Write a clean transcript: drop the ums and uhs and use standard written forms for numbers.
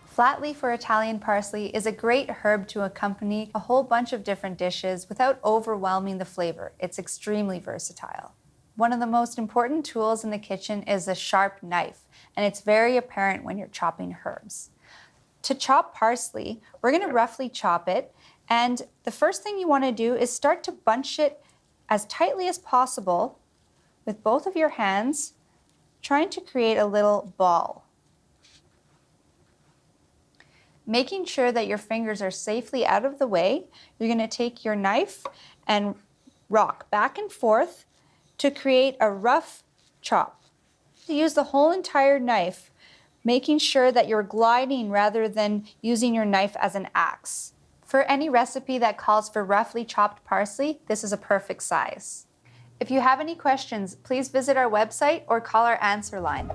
Flat leaf or Italian parsley is a great herb to accompany a whole bunch of different dishes without overwhelming the flavor. It's extremely versatile. One of the most important tools in the kitchen is a sharp knife, and it's very apparent when you're chopping herbs. To chop parsley, we're going to roughly chop it, and the first thing you want to do is start to bunch it as tightly as possible with both of your hands, trying to create a little ball. Making sure that your fingers are safely out of the way, you're going to take your knife and rock back and forth to create a rough chop. Use the whole entire knife, making sure that you're gliding rather than using your knife as an axe. For any recipe that calls for roughly chopped parsley, this is a perfect size. If you have any questions, please visit our website or call our answer line.